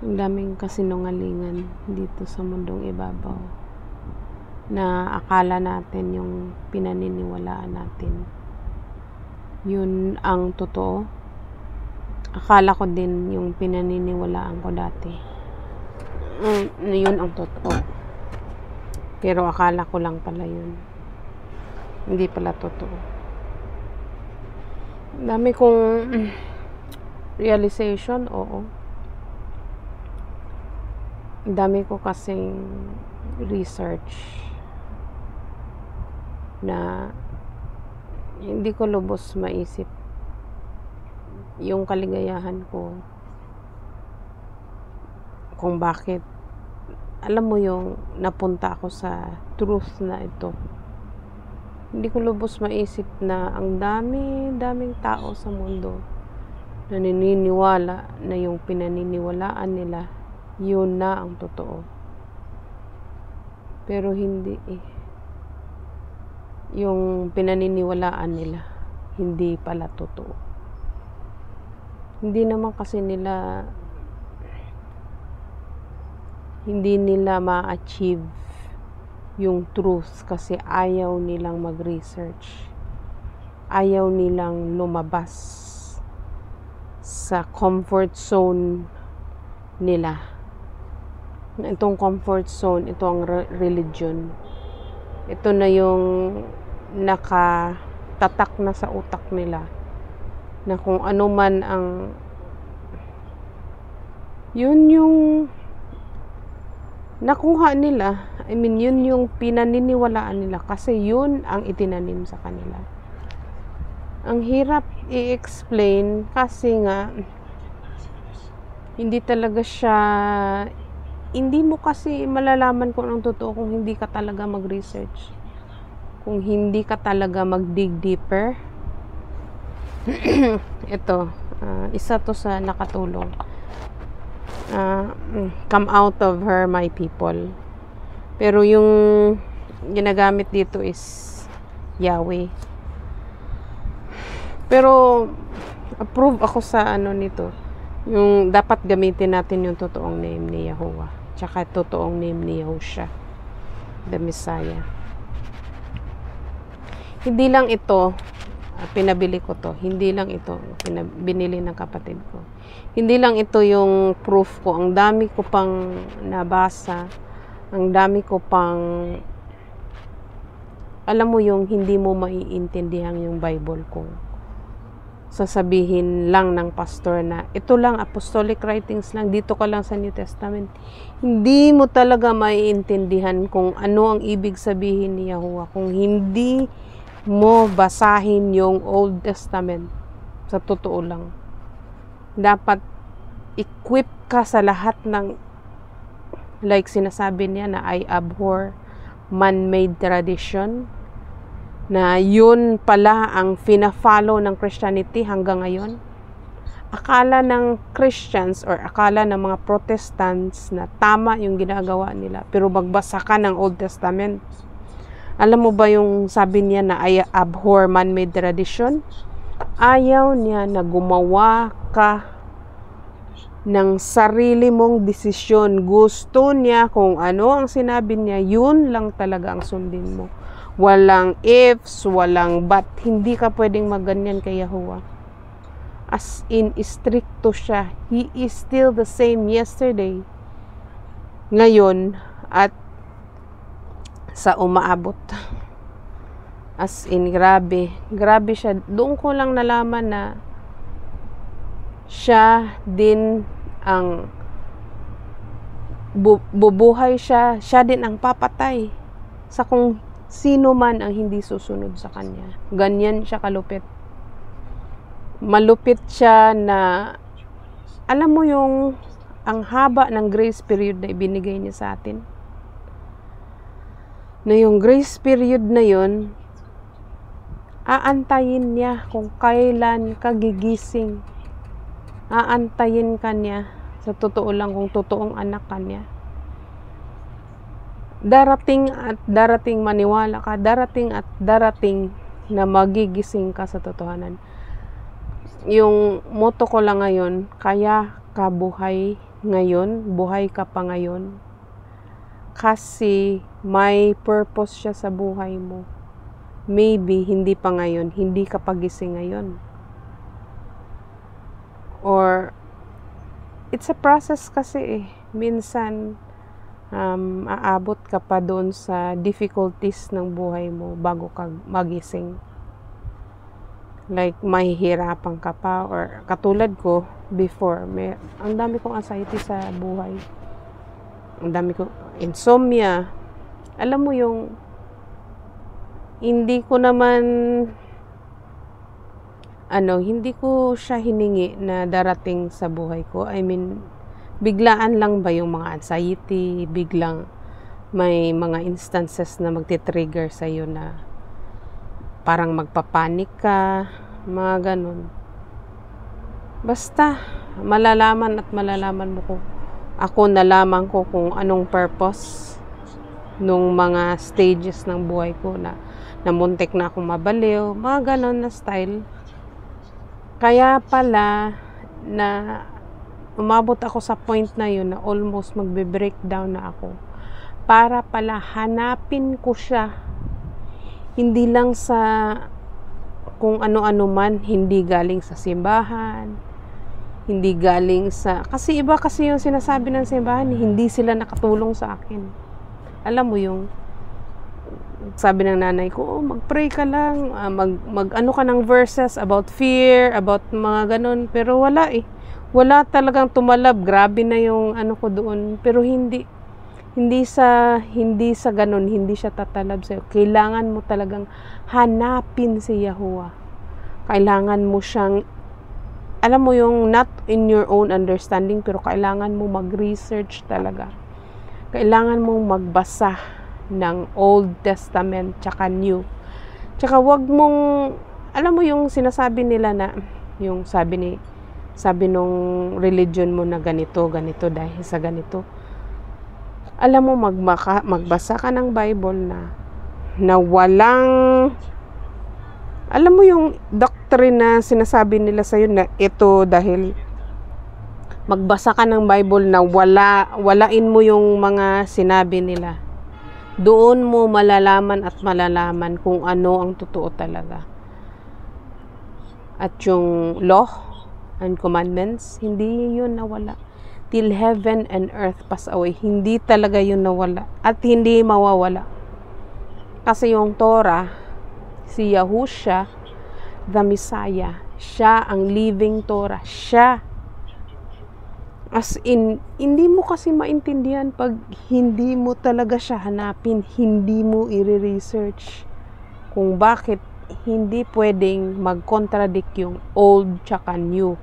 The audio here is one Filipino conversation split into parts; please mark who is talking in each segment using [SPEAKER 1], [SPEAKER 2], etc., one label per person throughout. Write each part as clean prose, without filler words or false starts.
[SPEAKER 1] Ang daming kasinungalingan dito sa mundong ibabaw na akala natin yung pinaniniwalaan natin yun ang totoo. Akala ko din yung pinaniniwalaan ko dati yun ang totoo, pero akala ko lang pala yun, hindi pala totoo. Dami kong realization, oo. Dami ko kasing research na hindi ko lubos maisip yung kaligayahan ko kung bakit, alam mo yung napunta ako sa truth na ito. Hindi ko lubos maisip na ang daming tao sa mundo na naniniwala na yung pinaniniwalaan nila yun na ang totoo, pero hindi yung pinaniniwalaan nila hindi pala totoo. Hindi naman kasi hindi nila ma-achieve yung truth kasi ayaw nilang mag-research, ayaw nilang lumabas sa comfort zone nila. Itong comfort zone, ito ang religion. Ito na yung nakatatak na sa utak nila na kung ano man ang yun yung nakuha nila. I mean, yun yung pinaniniwalaan nila kasi yun ang itinanim sa kanila. Ang hirap i-explain kasi nga hindi talaga siya, hindi mo kasi malalaman kung anong totoo kung hindi ka talaga mag-research, kung hindi ka talaga mag-dig deeper. Ito, isa to sa nakatulong. Come out of her, my people. Pero yung ginagamit dito is Yahweh. Pero approve ako sa nito. Yung dapat gamitin natin yung totoong name ni Yahuwah, tsaka totoong name ni Yahushua, the Messiah. Hindi lang ito, pinabili ko to. Hindi lang ito, binili ng kapatid ko. Hindi lang ito yung proof ko. Ang dami ko pang nabasa. Ang dami ko pang, alam mo yung hindi mo maiintindihan yung Bible ko. Sasabihin lang ng pastor na ito lang, apostolic writings lang, dito ka lang sa New Testament. Hindi mo talaga maiintindihan kung ano ang ibig sabihin ni Yahuwah kung hindi mo basahin yung Old Testament. Sa totoo lang, dapat equip ka sa lahat ng, like sinasabi niya na I abhor man-made tradition, na yun pala ang fina-follow ng Christianity hanggang ngayon. Akala ng Christians or akala ng mga Protestants na tama yung ginagawa nila, pero magbasa ka ng Old Testament. Alam mo ba yung sabi niya na I abhor man-made tradition? Ayaw niya na gumawa ka ng sarili mong desisyon. Gusto niya kung ano ang sinabi niya, yun lang talaga ang sundin mo. Walang ifs, walang but. Hindi ka pwedeng maganyan kay Yahuwah. As in, stricto siya. He is still the same yesterday, ngayon, at sa umaabot. As in, grabe. Grabe siya. Doon ko lang nalaman na siya din ang bubuhay siya. Siya din ang papatay sa kung sino man ang hindi susunod sa kanya. Ganyan siya kalupit. Malupit siya na, alam mo yung ang haba ng grace period na ibinigay niya sa atin. Na yung grace period na yun, aantayin niya kung kailan ka gigising. Aantayin ka niya, sa totoo lang, kung totoong anak ka niya. Darating at darating, maniwala ka, darating at darating na magigising ka sa totohanan. yung motto ko lang ngayon, kaya ka buhay ngayon, buhay ka pa ngayon. Kasi may purpose siya sa buhay mo. Maybe, hindi pa ngayon, hindi ka pagising ngayon. Or, it's a process kasi eh. Minsan, aabot ka pa doon sa difficulties ng buhay mo bago ka magising. Like, mahihirapan ka pa. Or, katulad ko, before, ang dami kong anxiety sa buhay. Ang dami kong insomnia. Alam mo yung, hindi ko naman, hindi ko siya hiningi na darating sa buhay ko. I mean, biglaan lang ba yung mga anxiety, biglang may mga instances na magti-trigger sa'yo na parang magpapanik ka, mga ganun. Basta, malalaman at malalaman mo ko. Ako nalaman ko kung anong purpose nung mga stages ng buhay ko na muntik na akong mabaliw, mga ganon na style. Kaya pala na umabot ako sa point na yun na almost magbe-breakdown na ako. Para pala hanapin ko siya. Hindi lang sa kung ano-ano man, hindi galing sa simbahan, hindi galing sa, kasi iba kasi yung sinasabi ng simbahan, hindi sila nakatulong sa akin. Alam mo yung sabi ng nanay ko, mag-pray ka lang, mag-ano ka ng verses about fear, about mga ganun. Pero wala eh. Wala talagang tumalab. Grabe na yung ano ko doon. Pero hindi sa ganun, hindi siya tatalab sa'yo. Kailangan mo talagang hanapin si Yahuwah. Kailangan mo siyang, alam mo yung not in your own understanding, pero kailangan mo mag-research talaga. Kailangan mong magbasa ng Old Testament tsaka New. Tsaka wag mong, alam mo yung sinasabi nila na, yung sabi nung religion mo na ganito dahil sa ganito. Alam mo, magbasa ka ng Bible na walang, alam mo yung doctrine na sinasabi nila sa'yo na ito dahil magbasa ka ng Bible na walain mo yung mga sinabi nila. Doon mo malalaman kung ano ang totoo talaga. At yung law and commandments, hindi yun nawala. Till heaven and earth pass away. Hindi talaga yun nawala. At hindi mawawala. Kasi yung Torah, si Yahushua, the Messiah, siya ang living Torah. Siya. As in, hindi mo kasi maintindihan pag hindi mo talaga siya hanapin, hindi mo i-research kung bakit hindi pwedeng mag-contradict yung old tsaka new.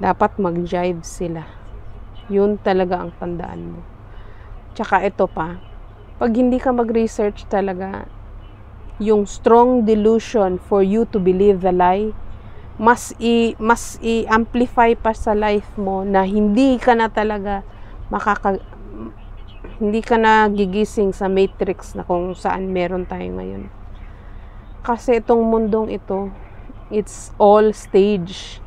[SPEAKER 1] Dapat mag-jive sila. Yun talaga ang tandaan mo. Tsaka ito pa, pag hindi ka mag-research talaga, yung strong delusion for you to believe the lie, mas i-amplify pa sa life mo na hindi ka na talaga hindi ka na gigising sa matrix na kung saan meron tayo ngayon. Kasi itong mundong ito, it's all stage.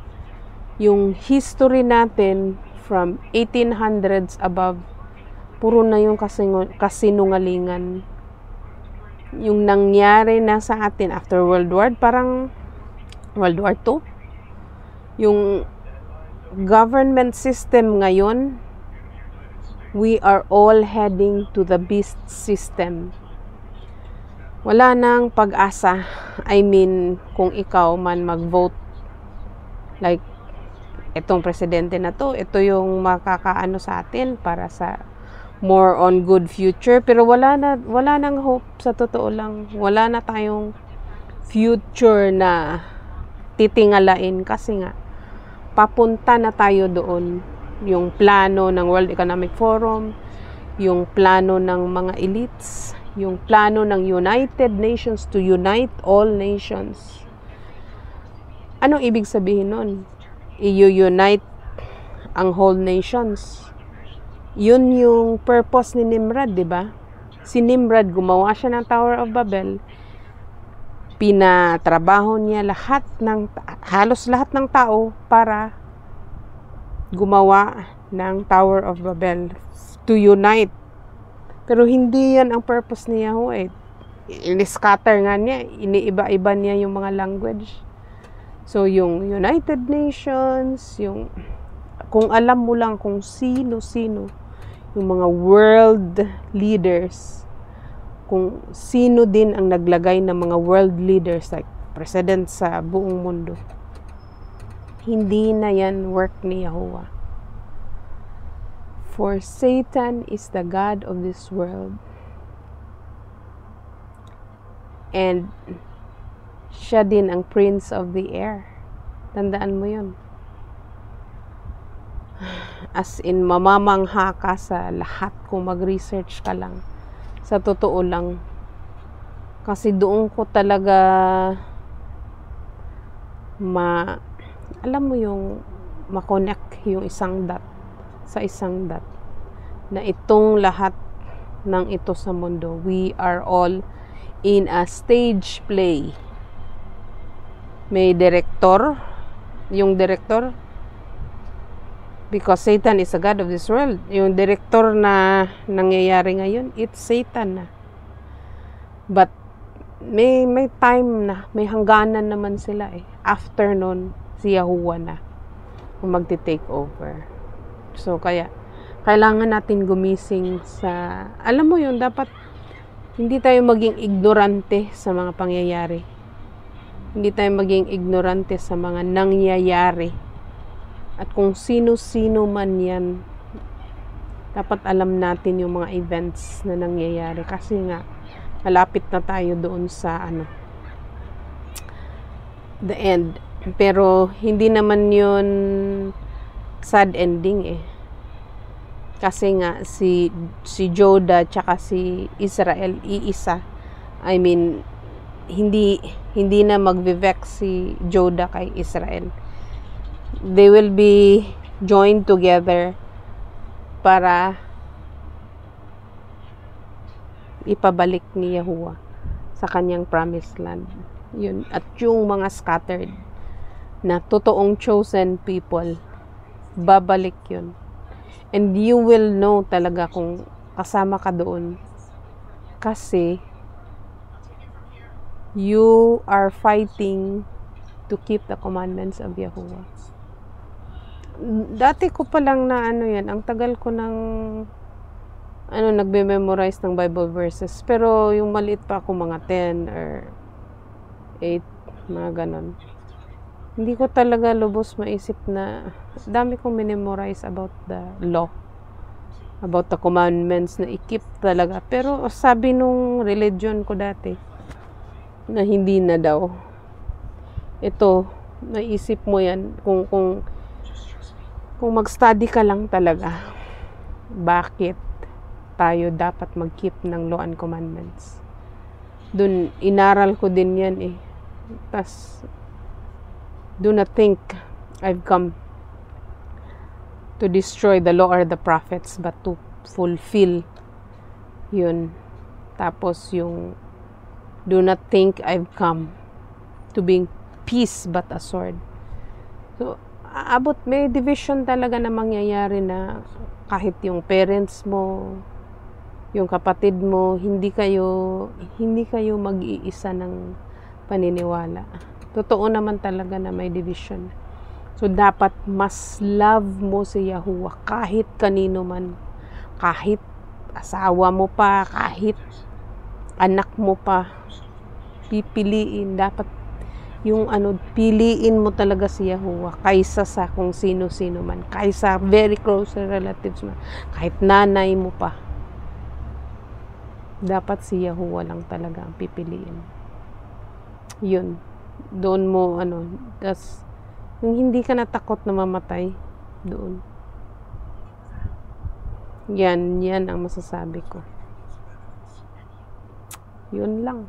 [SPEAKER 1] Yung history natin from 1800s above, puro na yung kasinungalingan. Yung nangyari na sa atin after World War, parang World War II. Yung government system ngayon, we are all heading to the beast system. Wala nang pag-asa. I mean, kung ikaw man mag-vote, like, itong presidente na to, ito yung makakaano sa atin para sa more on good future. Pero wala nang hope, sa totoo lang. Wala na tayong future na titingalain kasi nga papunta na tayo doon. Yung plano ng World Economic Forum, yung plano ng mga elites, yung plano ng United Nations to unite all nations. Anong ibig sabihin nun? I-unite ang whole nations. Yun yung purpose ni Nimrod, di ba? Si Nimrod, gumawa siya ng Tower of Babel. pinatrabaho niya halos lahat ng tao para gumawa ng Tower of Babel to unite. Pero hindi yan ang purpose ni Yahweh. In-scatter nga niya, iniiba-iba niya yung mga language. So, yung United Nations, kung alam mo lang kung sino-sino, yung mga world leaders, kung sino din ang naglagay ng mga world leaders like president sa buong mundo, hindi na yan work ni Yahuwah. For Satan is the god of this world. And siya din ang prince of the air. Tandaan mo yun. As in, mamamangha ka sa lahat kung mag-research ka lang. Sa totoo lang. Kasi doon ko talaga alam mo yung makonect yung isang dot sa isang dot. Na itong lahat ng ito sa mundo, we are all in a stage play. May director, yung director, because Satan is a god of this world. Yung director na nangyayari ngayon, it's Satan na. But may time na, may hangganan naman sila eh. After nun, si Yahuwah na kung magti-take over. So kaya kailangan natin gumising sa, alam mo yun, dapat hindi tayo maging ignorante sa mga pangyayari. Hindi tayo maging ignorante sa mga nangyayari. At kung sino-sino man yan, dapat alam natin yung mga events na nangyayari. Kasi nga, malapit na tayo doon sa the end. Pero hindi naman yun sad ending eh. Kasi nga si Judah tsaka si Israel iisa. I mean, hindi na magvivex si Judah kay Israel. They will be joined together para ipabalik ni Yahuwah sa kanyang promised land. Yun. At yung mga scattered na totoong chosen people, babalik yun. And you will know talaga kung kasama ka doon. Kasi you are fighting to keep the commandments of Yahuwah. Dati ko pa lang na yan, ang tagal ko ng nagbe-memorize ng Bible verses. Pero yung maliit pa ako, mga 10 or 8, mga ganon. Hindi ko talaga lubos maisip na dami kong memorize about the law, about the commandments na i-keep talaga. Pero sabi nung religion ko dati na hindi na daw. Ito, naisip mo yan kung mag-study ka lang talaga. Bakit tayo dapat mag-keep ng law and commandments? Dun, inaral ko din yan eh. Tas, do not think I've come to destroy the law or the prophets, but to fulfill yun. Tapos yung do not think I've come to bring peace but a sword. So, may division talaga na mangyayari na kahit yung parents mo, yung kapatid mo, hindi kayo mag-iisa ng paniniwala. Totoo naman talaga na may division. So, dapat mas love mo si Yahuwah kahit kanino man. Kahit asawa mo pa, kahit anak mo pa. Pipiliin. Dapat yung piliin mo talaga si Yahuwah kaysa sa kung sino-sino man. Kaysa very close relatives man. Kahit nanay mo pa. Dapat si Yahuwah lang talaga ang pipiliin. Yun. Doon mo tas yung hindi ka natakot na mamatay doon. Yan ang masasabi ko. Yun lang.